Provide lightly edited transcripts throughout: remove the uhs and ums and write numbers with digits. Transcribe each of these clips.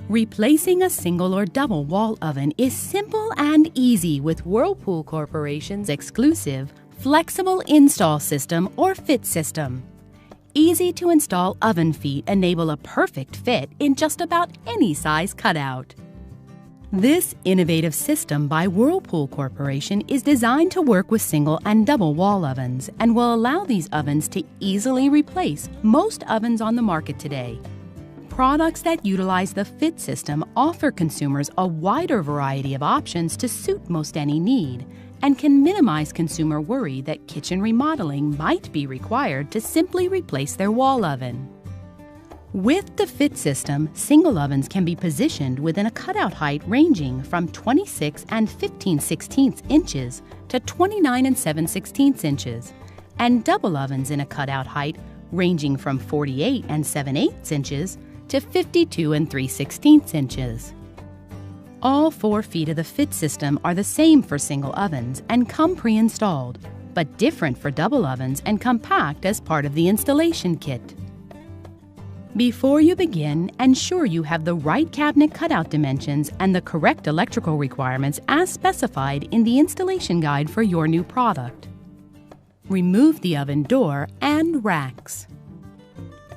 Replacing a single or double wall oven is simple and easy with Whirlpool Corporation's exclusive Flexible Install System or Fit System. Easy-to-install oven feet enable a perfect fit in just about any size cutout. This innovative system by Whirlpool Corporation is designed to work with single and double wall ovens and will allow these ovens to easily replace most ovens on the market today. Products that utilize the Fit system offer consumers a wider variety of options to suit most any need and can minimize consumer worry that kitchen remodeling might be required to simply replace their wall oven. With the Fit system, single ovens can be positioned within a cutout height ranging from 26 and 15/16 inches to 29 and 7/16 inches, and double ovens in a cutout height ranging from 48 and 7/8 inches to 52 and 3/16 inches. All 4 feet of the Fit system are the same for single ovens and come pre-installed, but different for double ovens and come packed as part of the installation kit. Before you begin, ensure you have the right cabinet cutout dimensions and the correct electrical requirements as specified in the installation guide for your new product. Remove the oven door and racks.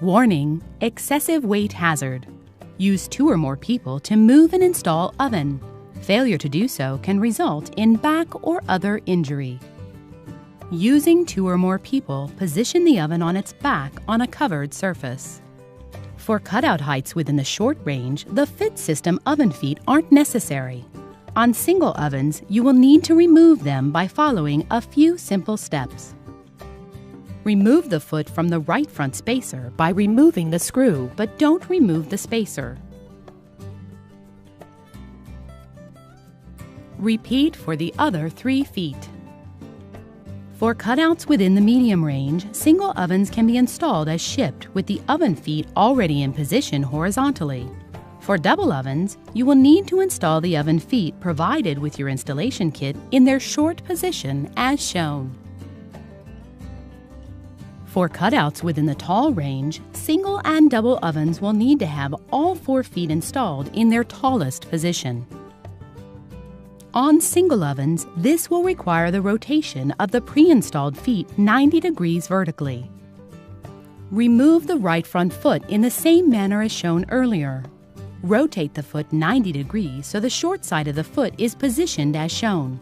Warning: excessive weight hazard. Use 2 or more people to move and install oven. Failure to do so can result in back or other injury. Using 2 or more people, position the oven on its back on a covered surface. For cutout heights within the short range, the Fit system oven feet aren't necessary. On single ovens, you will need to remove them by following a few simple steps. Remove the foot from the right front spacer by removing the screw, but don't remove the spacer. Repeat for the other 3 feet. For cutouts within the medium range, single ovens can be installed as shipped with the oven feet already in position horizontally. For double ovens, you will need to install the oven feet provided with your installation kit in their short position as shown. For cutouts within the tall range, single and double ovens will need to have all 4 feet installed in their tallest position. On single ovens, this will require the rotation of the pre-installed feet 90 degrees vertically. Remove the right front foot in the same manner as shown earlier. Rotate the foot 90 degrees so the short side of the foot is positioned as shown.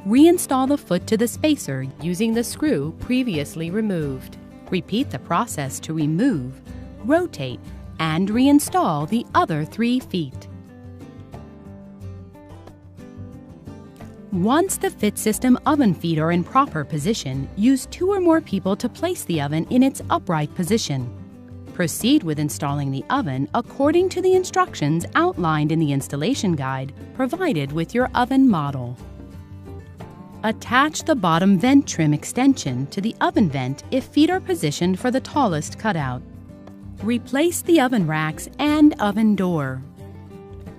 Reinstall the foot to the spacer using the screw previously removed. Repeat the process to remove, rotate, and reinstall the other 3 feet. Once the Fit system oven feet are in proper position, use 2 or more people to place the oven in its upright position. Proceed with installing the oven according to the instructions outlined in the installation guide provided with your oven model. Attach the bottom vent trim extension to the oven vent if feet are positioned for the tallest cutout. Replace the oven racks and oven door.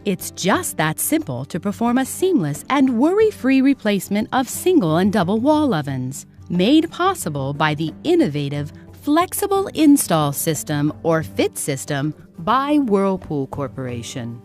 It's just that simple to perform a seamless and worry-free replacement of single and double wall ovens, made possible by the innovative Flexible Install System or Fit system by Whirlpool Corporation.